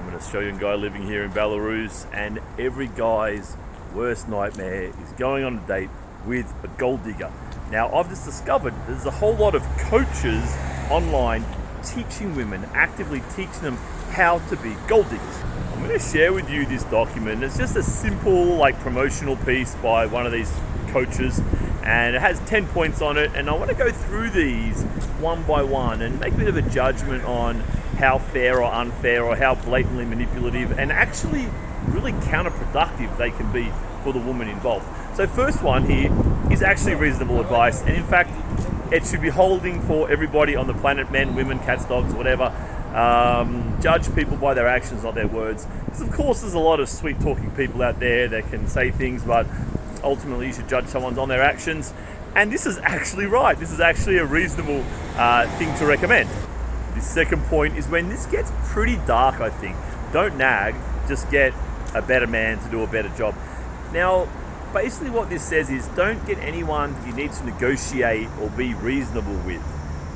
I'm an Australian guy living here in Belarus, and every guy's worst nightmare is going on a date with a gold digger. Now, I've just discovered there's a whole lot of coaches online teaching women, actively teaching them how to be gold diggers. I'm going to share with you this document. It's just a simple promotional piece by one of these coaches, and it has 10 points on it, and I want to go through these one by one and make a bit of a judgment on how fair or unfair or how blatantly manipulative and actually really counterproductive they can be for the woman involved. So first one here is actually reasonable advice, and in fact it should be holding for everybody on the planet, men, women, cats, dogs, whatever. Judge people by their actions, not their words, because of course there's a lot of sweet talking people out there that can say things, but ultimately you should judge someone on their actions. And this is actually right. This is actually a reasonable thing to recommend. The second point is when this gets pretty dark, I think, don't nag, just get a better man to do a better job. Now, basically what this says is don't get anyone you need to negotiate or be reasonable with.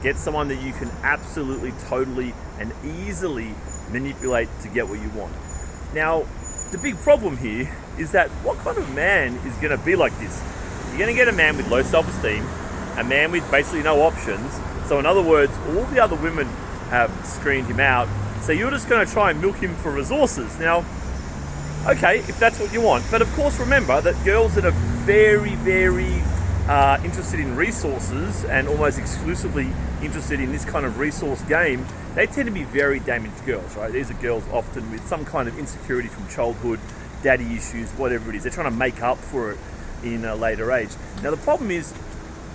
Get someone that you can absolutely, totally, and easily manipulate to get what you want. Now, the big problem here is that what kind of man is going to be like this? You're going to get a man with low self-esteem, a man with basically no options. So in other words, all the other women have screened him out. So you're just going to try and milk him for resources. Now, okay, if that's what you want. But of course, remember that girls that are very, very interested in resources and almost exclusively interested in this kind of resource game, they tend to be very damaged girls, right? These are girls often with some kind of insecurity from childhood, daddy issues, whatever it is. They're trying to make up for it in a later age. Now the problem is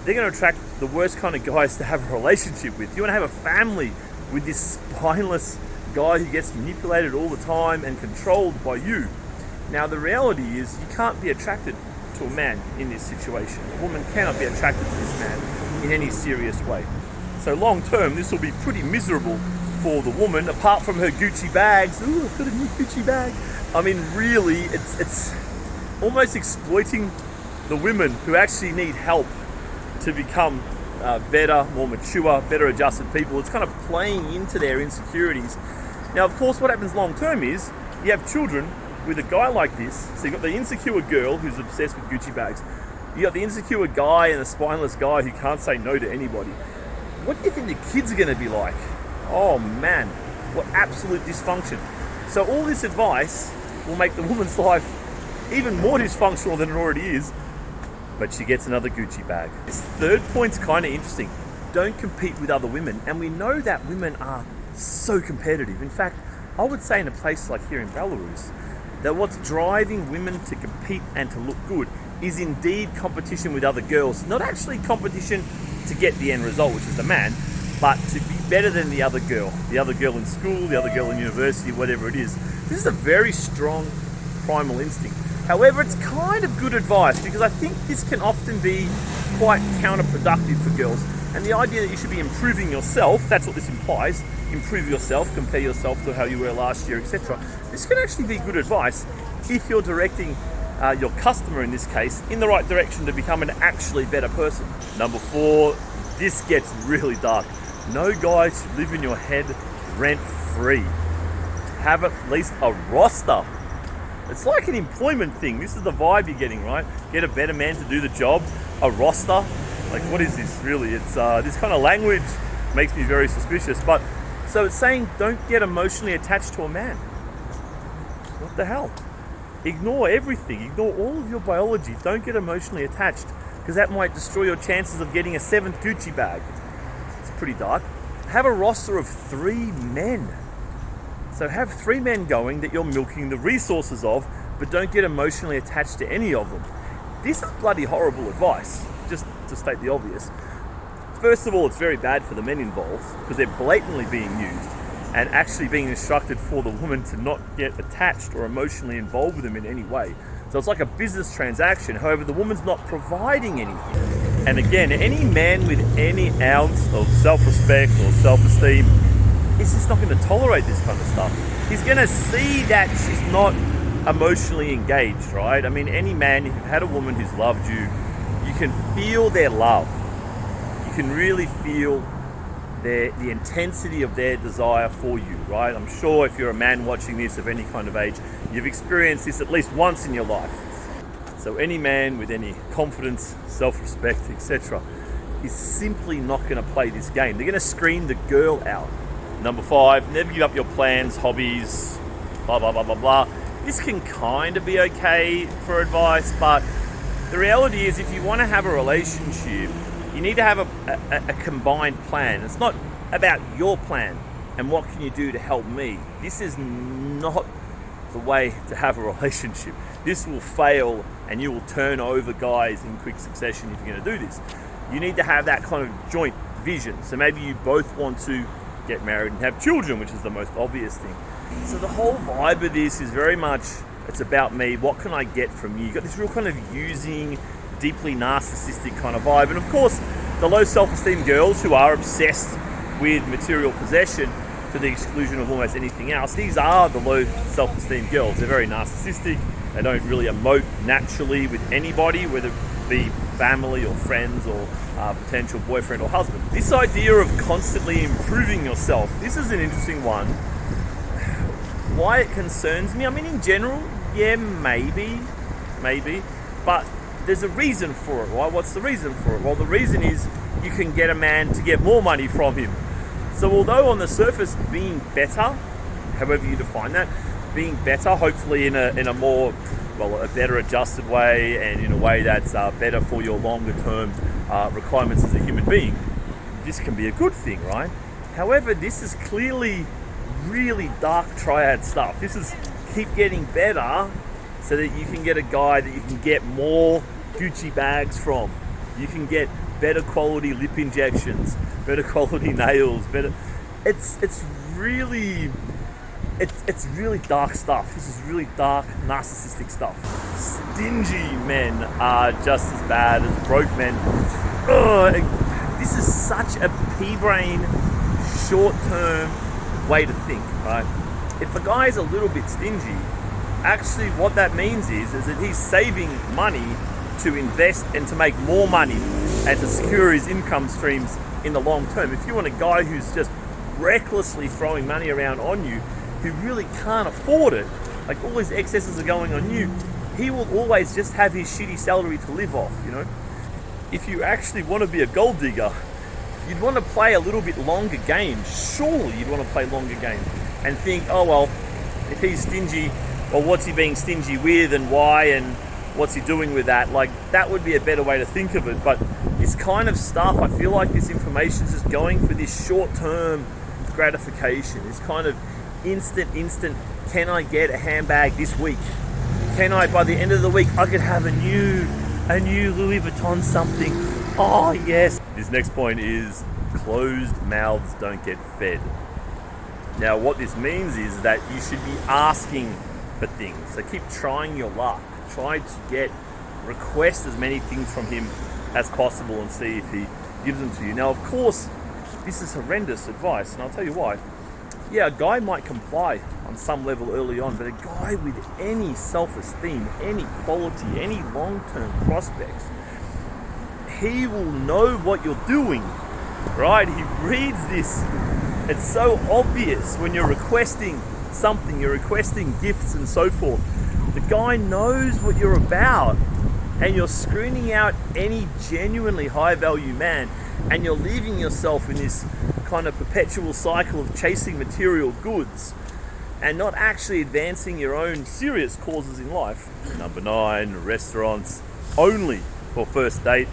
they're going to attract the worst kind of guys to have a relationship with. You want to have a family with this spineless guy who gets manipulated all the time and controlled by you. Now the reality is you can't be attracted to a man in this situation. A woman cannot be attracted to this man in any serious way. So long term, this will be pretty miserable for the woman, apart from her Gucci bags. Ooh, I've got a new Gucci bag. I mean, really, it's almost exploiting the women who actually need help to become better, more mature, better adjusted people. It's kind of playing into their insecurities. Now, of course, what happens long term is you have children with a guy like this. So you've got the insecure girl who's obsessed with Gucci bags. You got the insecure guy and the spineless guy who can't say no to anybody. What do you think the kids are going to be like? Oh man, what absolute dysfunction. So all this advice will make the woman's life even more dysfunctional than it already is, but she gets another Gucci bag. This third point's kind of interesting. Don't compete with other women. And we know that women are so competitive. In fact, I would say in a place like here in Belarus, that what's driving women to compete and to look good is indeed competition with other girls. Not actually competition to get the end result, which is the man, but to be better than the other girl in school, the other girl in university, whatever it is. This is a very strong primal instinct. However, it's kind of good advice because I think this can often be quite counterproductive for girls. And the idea that you should be improving yourself, that's what this implies, improve yourself, compare yourself to how you were last year, etc. This can actually be good advice if you're directing your customer, in this case, in the right direction to become an actually better person. Number 4, this gets really dark. No guy should live in your head rent-free. Have at least a roster. It's like an employment thing. This is the vibe you're getting, right? Get a better man to do the job, a roster. Like, what is this really? It's this kind of language makes me very suspicious. But so it's saying don't get emotionally attached to a man. What the hell? Ignore everything. Ignore all of your biology. Don't get emotionally attached because that might destroy your chances of getting a 7th Gucci bag. It's pretty dark. Have a roster of 3 men. So have 3 men going that you're milking the resources of, but don't get emotionally attached to any of them. This is bloody horrible advice, just to state the obvious. First of all, it's very bad for the men involved because they're blatantly being used and actually being instructed for the woman to not get attached or emotionally involved with them in any way. So it's like a business transaction. However, the woman's not providing anything. And again, any man with any ounce of self-respect or self-esteem is just not going to tolerate this kind of stuff. He's going to see that she's not emotionally engaged, right? I mean, any man, if you've had a woman who's loved you, you can feel their love. You can really feel the intensity of their desire for you, right? I'm sure if you're a man watching this of any kind of age, you've experienced this at least once in your life. So any man with any confidence, self-respect, etc. is simply not going to play this game. They're going to screen the girl out. Number 5, never give up your plans, hobbies, blah, blah, blah, blah, blah. This can kind of be okay for advice, but the reality is if you want to have a relationship, you need to have a combined plan. It's not about your plan and what can you do to help me. This is not the way to have a relationship. This will fail and you will turn over guys in quick succession if you're going to do this. You need to have that kind of joint vision. So maybe you both want to get married and have children, which is the most obvious thing. So the whole vibe of this is very much, it's about me. What can I get from you? You've got this real kind of using, deeply narcissistic kind of vibe. And of course, the low self-esteem girls who are obsessed with material possession to the exclusion of almost anything else, these are the low self-esteem girls. They're very narcissistic. They don't really emote naturally with anybody, whether it be family or friends or potential boyfriend or husband. This idea of constantly improving yourself, this is an interesting one. Why it concerns me? I mean, in general, yeah, maybe, but there's a reason for it, right? What's the reason for it? Well, the reason is you can get a man to get more money from him. So although on the surface being better, however you define that, being better, hopefully in a more, well, a better adjusted way and in a way that's better for your longer term requirements as a human being, this can be a good thing, right? However, this is clearly really dark triad stuff. This is keep getting better so that you can get a guy that you can get more Gucci bags from. You can get better quality lip injections, better quality nails, better. It's really dark stuff. This is really dark, narcissistic stuff. Stingy men are just as bad as broke men. Ugh, this is such a pea-brain, short-term way to think, right? If a guy is a little bit stingy, actually what that means is that he's saving money to invest and to make more money and to secure his income streams in the long term. If you want a guy who's just recklessly throwing money around on you, who really can't afford it, like all his excesses are going on you, he will always just have his shitty salary to live off, you know? If you actually want to be a gold digger, you'd want to play a little bit longer game. Surely you'd want to play longer game and think, oh well, if he's stingy, well, what's he being stingy with and why and what's he doing with that? Like, that would be a better way to think of it. But this kind of stuff, I feel like this information is just going for this short-term gratification. This kind of instant, can I get a handbag this week? Can I, by the end of the week, I could have a new Louis Vuitton something. Oh, yes. This next point is closed mouths don't get fed. Now, what this means is that you should be asking for things. So keep trying your luck. Try to request as many things from him as possible and see if he gives them to you. Now, of course, this is horrendous advice, and I'll tell you why. Yeah, a guy might comply on some level early on, but a guy with any self-esteem, any quality, any long-term prospects, he will know what you're doing, right? He reads this. It's so obvious when you're requesting something, you're requesting gifts and so forth. The guy knows what you're about, and you're screening out any genuinely high-value man, and you're leaving yourself in this kind of perpetual cycle of chasing material goods and not actually advancing your own serious causes in life. Number 9, restaurants only for first date.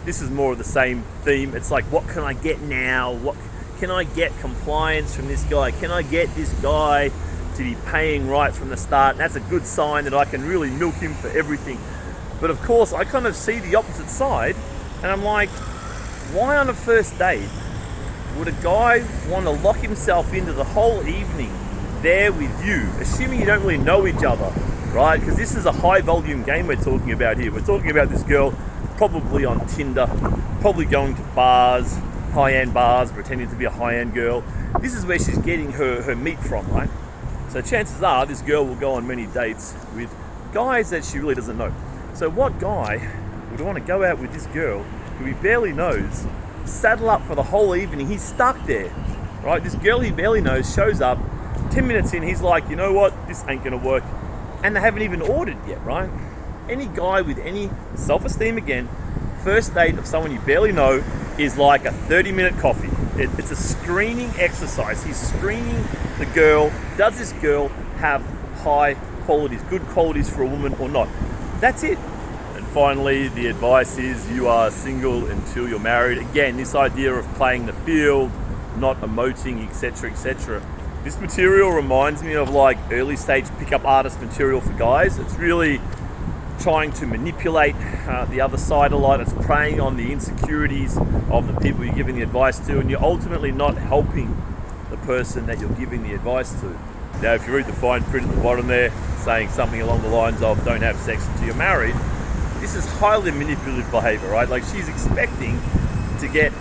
This is more of the same theme. It's like, what can I get now? What can I get compliance from this guy? Can I get this guy to be paying right from the start? And that's a good sign that I can really milk him for everything. But of course, I kind of see the opposite side, and I'm like, why on a first date would a guy want to lock himself into the whole evening there with you, assuming you don't really know each other, right? Because this is a high volume game we're talking about here. We're talking about this girl probably on Tinder, probably going to bars, high-end bars, pretending to be a high-end girl. This is where she's getting her meat from, right? So chances are this girl will go on many dates with guys that she really doesn't know. So what guy would want to go out with this girl who he barely knows, saddle up for the whole evening? He's stuck there. right? This girl he barely knows shows up. 10 minutes in, he's like, you know what? This ain't gonna work. And they haven't even ordered yet, right? Any guy with any self-esteem, again, first date of someone you barely know is like a 30-minute coffee. It's a screening exercise. He's screening the girl. Does this girl have high qualities, good qualities for a woman or not? That's it. And finally, the advice is you are single until you're married. Again, this idea of playing the field, not emoting, etc., etc. This material reminds me of like early stage pickup artist material for guys. It's really trying to manipulate the other side a lot. It's preying on the insecurities of the people you're giving the advice to, and you're ultimately not helping the person that you're giving the advice to. Now, if you read the fine print at the bottom there, saying something along the lines of don't have sex until you're married, this is highly manipulative behavior, right? Like, she's expecting to get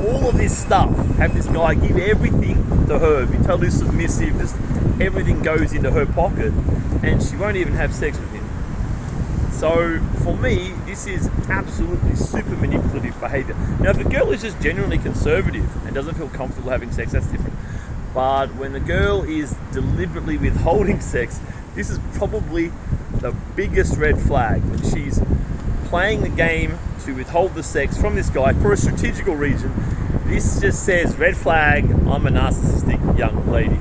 all of this stuff, have this guy give everything to her, be totally submissive, just everything goes into her pocket, and she won't even have sex with him. So for me, this is absolutely super manipulative behavior. Now, if the girl is just genuinely conservative and doesn't feel comfortable having sex, that's different. But when the girl is deliberately withholding sex, this is probably the biggest red flag. When she's playing the game to withhold the sex from this guy for a strategical reason, this just says, red flag, I'm a narcissistic young lady.